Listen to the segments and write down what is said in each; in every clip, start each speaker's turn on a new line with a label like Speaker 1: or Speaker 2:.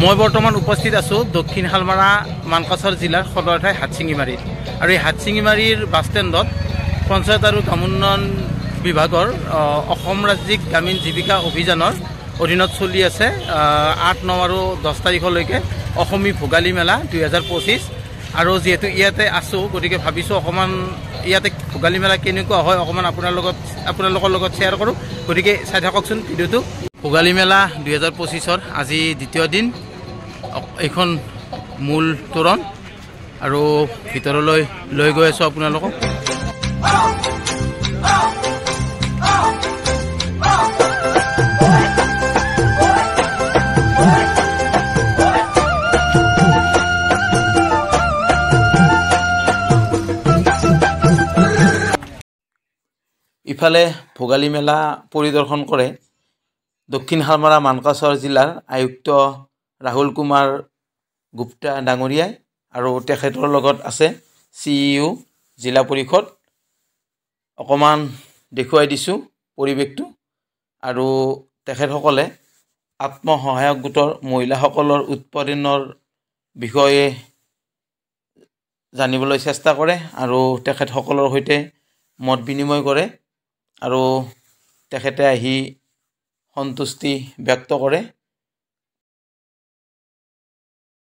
Speaker 1: মই বৰ্তমান উপস্থিত আছোঁ দক্ষিণ শালমাৰা মানকাছাৰ জিলাৰ সদৰ ঠাই হাটশিঙিমাৰীত আৰু এই হাটশিঙিমাৰীৰ বাছ ষ্টেণ্ডত পঞ্চায়ত আৰু গ্ৰাম উন্নয়ন বিভাগৰ অসম ৰাজ্যিক গ্ৰামীণ জীৱিকা অভিযানৰ অধীনত চলি আছে 8, 9 আৰু 10 তাৰিখলৈকে অসমী ভোগালী মেলা 2025 আৰু যেহেতু ইয়াতে আছোঁ গতিকে ভাবিছোঁ অকণমান ইয়াতে ভোগালী মেলা কেনেকুৱা হয় অকণমান আপোনালোকৰ লগত শ্বেয়াৰ কৰোঁ গতিকে চাই থাককচোন ভিডিঅ'টো। ভোগালী মেলা 2025ৰ আজি দ্বিতীয় দিন এইখন মূল তোৰণ আৰু ভিতৰলৈ লৈ গৈ আছোঁ আপোনালোকক। ইফালে ভোগালী মেলা পৰিদৰ্শন কৰে দক্ষিণ শালমাৰা মানকাছাৰ জিলাৰ আয়ুক্ত ৰাহুল কুমাৰ গুপ্তা ডাঙৰীয়াই আৰু তেখেতৰ লগত আছে CEO জিলা পৰিষদ। অকণমান দেখুৱাই দিছোঁ পৰিৱেশটো আৰু তেখেতসকলে আত্মসহায়ক গোটৰ মহিলাসকলৰ উৎপাদনৰ বিষয়ে জানিবলৈ চেষ্টা কৰে আৰু তেখেতসকলৰ সৈতে মত বিনিময় কৰে আৰু তেখেতে আহি সন্তুষ্টি ব্যক্ত কৰে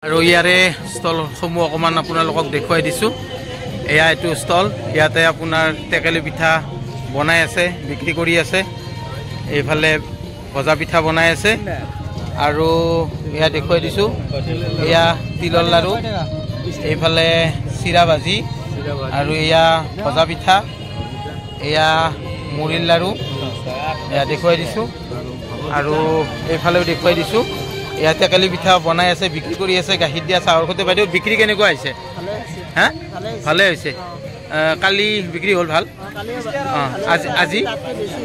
Speaker 1: আৰু ইয়াৰে ষ্টলসমূহ অকণমান আপোনালোকক দেখুৱাই দিছোঁ। এয়া এইটো ষ্টল, ইয়াতে আপোনাৰ টেকেলি পিঠা বনাই আছে, বিক্ৰী কৰি আছে, এইফালে ভজা পিঠা বনাই আছে আৰু এয়া দেখুৱাই দিছোঁ এয়া তিলৰ লাড়ু, এইফালে চিৰা ভাজি আৰু এয়া ভজা পিঠা, এয়া মুড়িৰ লাড়ু এয়া দেখুৱাই দিছোঁ আৰু এইফালেও দেখুৱাই দিছোঁ এয়া টেকেলি পিঠা বনাই আছে, বিক্ৰী কৰি আছে, গাখীৰ দিয়া চাহৰ সৈতে। বাইদেউ বিক্ৰী কেনেকুৱা হৈছে? হা ভালে হৈছে। কালি বিক্ৰী হ'ল ভাল?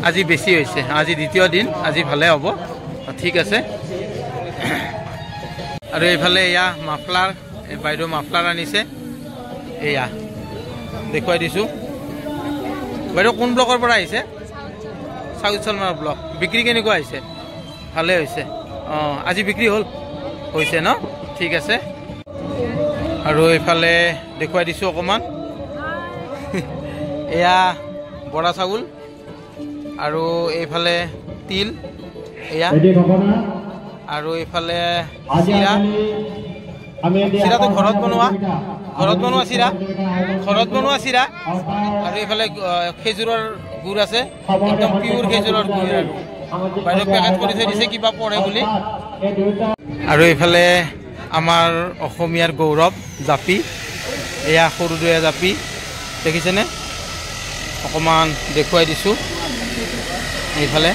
Speaker 1: আজি বেছি হৈছে, আজি দ্বিতীয় দিন, আজি ভালে হ'ব, ঠিক আছে। আৰু এইফালে এয়া মাফলাৰ, বাইদেউ মাফলাৰ আনিছে, এয়া দেখুৱাই দিছোঁ। বাইদেউ কোন ব্লকৰ পৰা আহিছে? South Salmara block. বিক্ৰী কেনেকুৱা হৈছে? ভালে হৈছে। আজি বিক্ৰী হ'ল? হৈছে ন, ঠিক আছে। আৰু এইফালে দেখুৱাই দিছোঁ অকণমান এয়া বৰা চাউল আৰু এইফালে তিল, এয়া আৰু এইফালে চিৰা, চিৰাটো ঘৰত বনোৱা চিৰা, আৰু এইফালে খেজুৰৰ গুড় আছে, একদম পিয়ৰ খেজুৰৰ গুড় আৰু বাইদেউ পেকেট কৰি থৈ দিছে কিবা পঢ়ে বুলি। আৰু এইফালে আমাৰ অসমীয়াৰ গৌৰৱ জাপি, এয়া সৰু দৈয়া জাপি দেখিছেনে, অকণমান দেখুৱাই দিছোঁ এইফালে।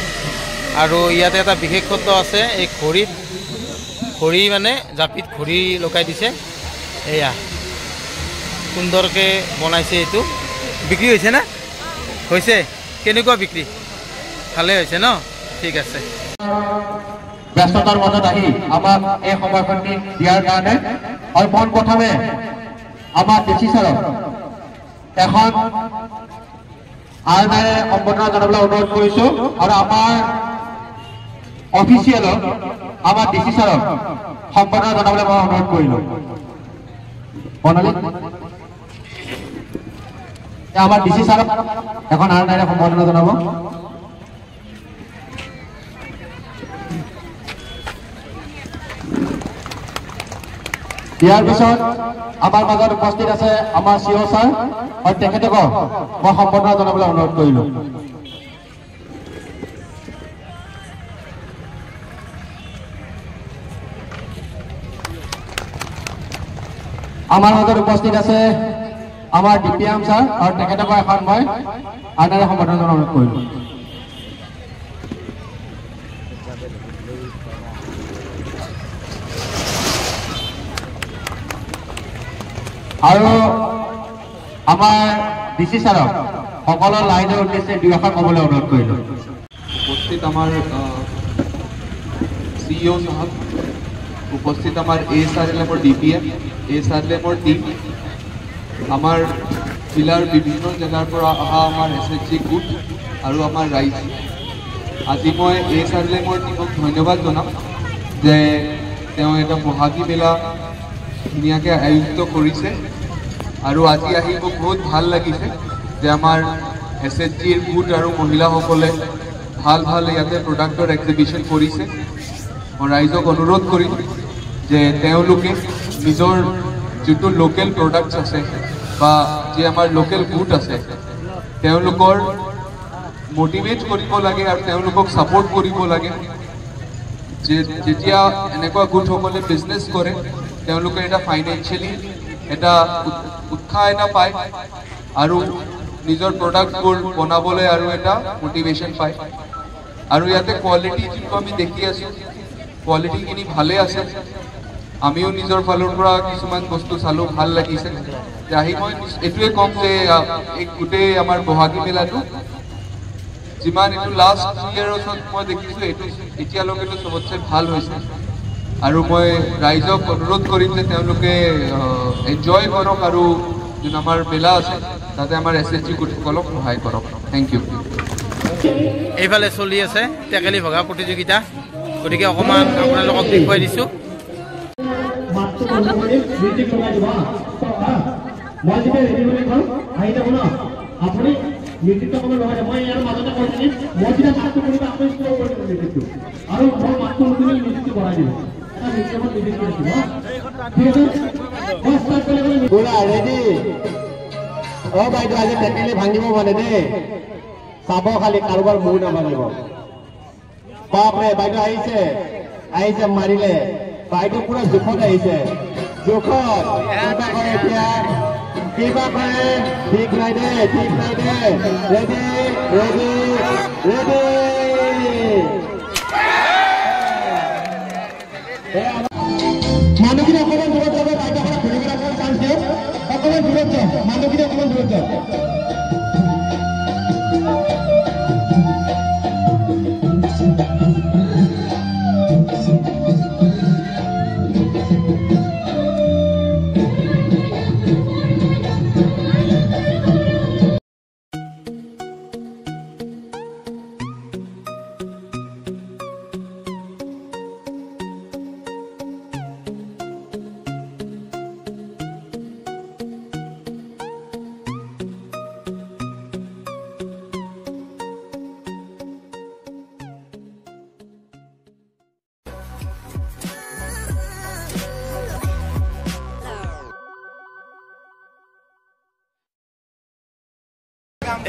Speaker 1: আৰু ইয়াতে এটা বিশেষত্ব আছে, এই ঘড়ী মানে জাপিত ঘড়ী লগাই দিছে, এয়া সুন্দৰকৈ বনাইছে। এইটো বিক্ৰী হৈছে না? হৈছে। কেনেকুৱা বিক্ৰী? ভালে হৈছে ন, ঠিক আছে।
Speaker 2: ব্যস্ততাৰ মাজত আহি আমাক এই সময়খিনি দিয়াৰ কাৰণে আৰু পোনপ্ৰথমে আমাৰ ডিচি ছাৰক এখন আইনেৰে সম্বৰ্ধনা জনাবলৈ অনুৰোধ কৰিছোঁ আৰু আমাৰ অফিচিয়েলক আমাৰ ডিচি ছাৰক সম্বৰ্ধনা জনাবলৈ মই অনুৰোধ কৰিলোঁ। আমাৰ ডিচি ছাৰক এখন আইনেৰে সম্বৰ্ধনা জনাব। ইয়াৰ পিছত আমাৰ মাজত উপস্থিত আছে আমাৰ CEO ছাৰ আৰু তেখেতক মই সম্বৰ্ধনা জনাবলৈ অনুৰোধ কৰিলোঁ। আমাৰ মাজত উপস্থিত আছে আমাৰ DPM ছাৰ আৰু তেখেতক এখন মই আইনেৰে সম্বৰ্ধনা জনাবলৈ অনুৰোধ কৰিলোঁ। আৰু আমাৰ ডিচি ছাৰক সকলৰ লাইনৰ উদ্দেশ্যে দুই এষাৰ ক'বলৈ অনুৰোধ কৰিলোঁ।
Speaker 3: উপস্থিত আমাৰ CEO সাহেব, উপস্থিত আমাৰ ASRLMৰ DPM, ASRLMৰ টিম, আমাৰ জিলাৰ বিভিন্ন জেগাৰ পৰা অহা আমাৰ SHG গোট আৰু আমাৰ ৰাইজ। আজি মই ASRLMৰ টিমক ধন্যবাদ জনাম যে তেওঁ এটা বহাগী মেলা ধুনীয়াকৈ আয়োজিত কৰিছে আৰু আজি আহি মোক বহুত ভাল লাগিছে যে আমাৰ SHGৰ গোট আৰু মহিলাসকলে ভাল ভাল ইয়াতে প্ৰডাক্টৰ এক্সিবিশ্যন কৰিছে। মই ৰাইজক অনুৰোধ কৰিম যে তেওঁলোকে নিজৰ যিটো লোকেল প্ৰডাক্টছ আছে বা যি আমাৰ লোকেল গোট আছে তেওঁলোকৰ মোটিভেট কৰিব লাগে আৰু তেওঁলোকক ছাপোৰ্ট কৰিব লাগে। যে যেতিয়া এনেকুৱা গোটসকলে বিজনেছ কৰে তেওঁলোকে এটা ফাইনেন্সিয়েলি এটা উৎসাহ এটা পায় আৰু নিজৰ প্ৰডাক্টবোৰ বনাবলৈ আৰু এটা মোটিভেশ্যন পায়। আৰু ইয়াতে কোৱালিটি যিটো আমি দেখি আছোঁ কোৱালিটিখিনি ভালে আছে। আমিও নিজৰ ফালৰ পৰা কিছুমান বস্তু চালোঁ, ভাল লাগিছে। আহি মই এইটোৱে ক'ম যে এই গোটেই আমাৰ বহাগী মেলাটো যিমান এইটো লাষ্ট 3 ইয়াৰ্ছত মই দেখিছোঁ এইটো এতিয়ালৈকেতো চবতছে ভাল হৈছে আৰু মই ৰাইজক অনুৰোধ কৰিম যে তেওঁলোকে এনজয় কৰক আৰু যোন আমাৰ মেলা আছে তাতে আমাৰ SHG গোটসকলক সহায় কৰক। Thank you.
Speaker 1: এইফালে চলি আছে টেকেলি ভগা প্ৰতিযোগিতা, গতিকে অকণমান আপোনালোকক দেখুৱাই দিছোঁ।
Speaker 2: বাইদেউ আজি টেকেলি ভাঙিব মানে দেই, চাব খালি কাৰোবাৰ মূৰ নাভাঙিব। বাপৰে বাইদেউ আহিছে আহিছে মাৰিলে, বাইদেউ পুৰা জোখত আহিছে, জোখত কিবা কৰে এতিয়া, কিবা কৰে, ঠিক নাই দে, ঠিক নাই দে। Ready ready ready. মানুহখিনি অকণমান দূৰত যাব, বাইদেউখনক ঘূৰিবলৈ অকণমান চান্স দিয়ক, অকণমান দূৰত যাওক, মানুহখিনি অকণমান দূৰত যাওক।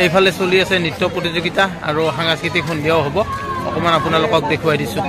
Speaker 2: এইফালে চলি আছে নৃত্য প্ৰতিযোগিতা আৰু সাংস্কৃতিক সন্ধিয়াও হ'ব, অকণমান আপোনালোকক দেখুৱাই দিছোঁ।